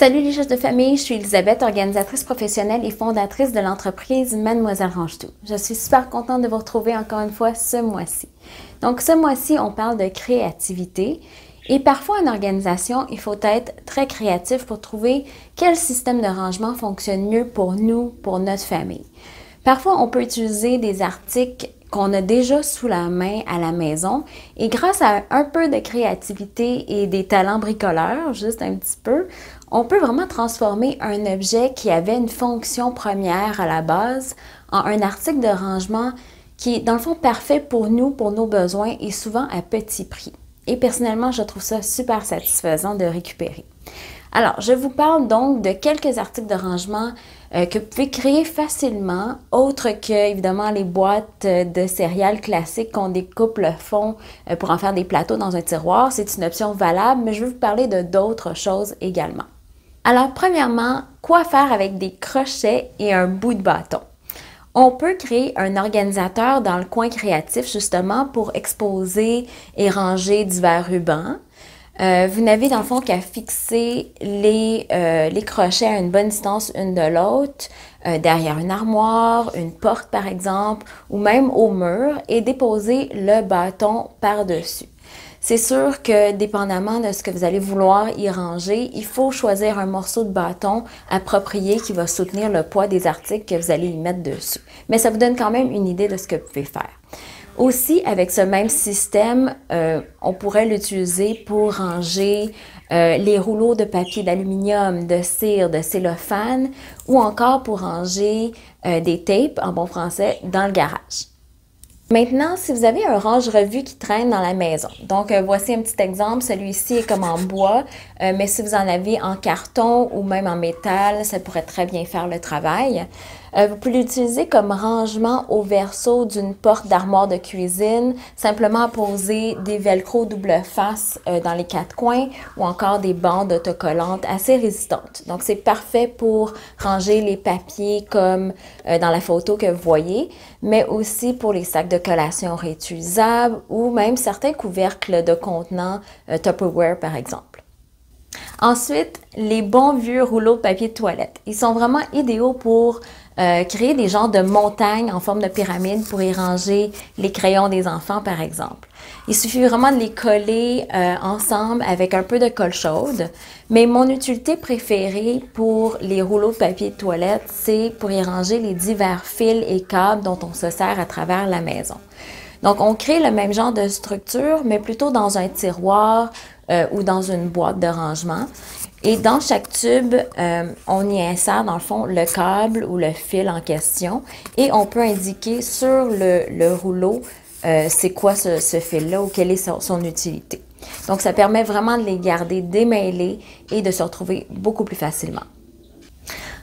Salut les chefs de famille, je suis Elisabeth, organisatrice professionnelle et fondatrice de l'entreprise Mademoiselle Range-Tout. Je suis super contente de vous retrouver encore une fois ce mois-ci. Donc ce mois-ci, on parle de créativité et parfois en organisation, il faut être très créatif pour trouver quel système de rangement fonctionne mieux pour nous, pour notre famille. Parfois, on peut utiliser des articles qu'on a déjà sous la main à la maison et grâce à un peu de créativité et des talents bricoleurs, juste un petit peu, on peut vraiment transformer un objet qui avait une fonction première à la base en un article de rangement qui est dans le fond parfait pour nous, pour nos besoins et souvent à petit prix. Et personnellement, je trouve ça super satisfaisant de récupérer. Alors, je vous parle donc de quelques articles de rangement que vous pouvez créer facilement, autre que, évidemment, les boîtes de céréales classiques qu'on découpe le fond pour en faire des plateaux dans un tiroir. C'est une option valable, mais je vais vous parler de d'autres choses également. Alors, premièrement, quoi faire avec des crochets et un bout de bâton? On peut créer un organisateur dans le coin créatif, justement, pour exposer et ranger divers rubans. Vous n'avez dans le fond qu'à fixer les crochets à une bonne distance une de l'autre, derrière une armoire, une porte par exemple, ou même au mur, et déposer le bâton par-dessus. C'est sûr que dépendamment de ce que vous allez vouloir y ranger, il faut choisir un morceau de bâton approprié qui va soutenir le poids des articles que vous allez y mettre dessus. Mais ça vous donne quand même une idée de ce que vous pouvez faire. Aussi, avec ce même système, on pourrait l'utiliser pour ranger les rouleaux de papier d'aluminium, de cire, de cellophane ou encore pour ranger des tapes, en bon français, dans le garage. Maintenant, si vous avez un range-revue qui traîne dans la maison, donc voici un petit exemple, celui-ci est comme en bois, mais si vous en avez en carton ou même en métal, ça pourrait très bien faire le travail. Vous pouvez l'utiliser comme rangement au verso d'une porte d'armoire de cuisine, simplement poser des velcro double face dans les quatre coins ou encore des bandes autocollantes assez résistantes. Donc c'est parfait pour ranger les papiers comme dans la photo que vous voyez, mais aussi pour les sacs de collation réutilisables ou même certains couvercles de contenants Tupperware par exemple. Ensuite, les bons vieux rouleaux de papier de toilette. Ils sont vraiment idéaux pour créer des genres de montagnes en forme de pyramide pour y ranger les crayons des enfants, par exemple. Il suffit vraiment de les coller ensemble avec un peu de colle chaude. Mais mon utilité préférée pour les rouleaux de papier de toilette, c'est pour y ranger les divers fils et câbles dont on se sert à travers la maison. Donc, on crée le même genre de structure, mais plutôt dans un tiroir ou dans une boîte de rangement. Et dans chaque tube, on y insère dans le fond le câble ou le fil en question et on peut indiquer sur le rouleau c'est quoi ce fil-là ou quelle est son utilité. Donc, ça permet vraiment de les garder démêlés et de se retrouver beaucoup plus facilement.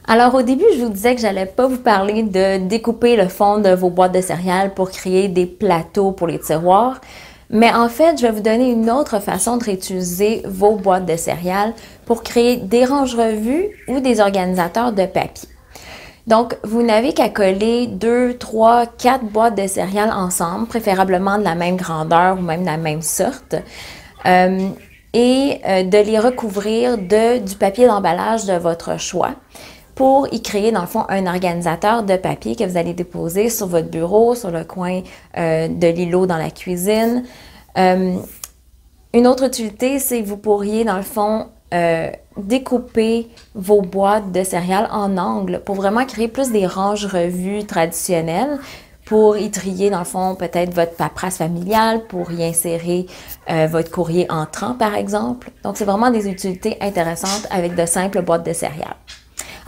Alors, au début, je vous disais que j'allais pas vous parler de découper le fond de vos boîtes de céréales pour créer des plateaux pour les tiroirs. Mais en fait, je vais vous donner une autre façon de réutiliser vos boîtes de céréales pour créer des range-revues ou des organisateurs de papier. Donc, vous n'avez qu'à coller 2, 3, 4 boîtes de céréales ensemble, préférablement de la même grandeur ou même de la même sorte, et de les recouvrir du papier d'emballage de votre choix pour y créer, dans le fond, un organisateur de papier que vous allez déposer sur votre bureau, sur le coin de l'îlot dans la cuisine. Une autre utilité, c'est que vous pourriez, dans le fond, découper vos boîtes de céréales en angles pour vraiment créer plus des range-revues traditionnelles pour y trier, dans le fond, peut-être votre paperasse familiale, pour y insérer votre courrier entrant, par exemple. Donc, c'est vraiment des utilités intéressantes avec de simples boîtes de céréales.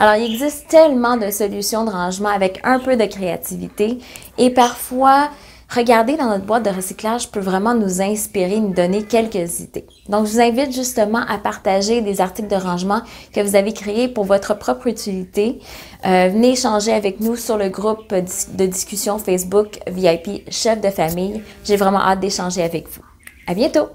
Alors, il existe tellement de solutions de rangement avec un peu de créativité et parfois, regarder dans notre boîte de recyclage peut vraiment nous inspirer, nous donner quelques idées. Donc, je vous invite justement à partager des articles de rangement que vous avez créés pour votre propre utilité. Venez échanger avec nous sur le groupe de discussion Facebook VIP Chef de famille. J'ai vraiment hâte d'échanger avec vous. À bientôt!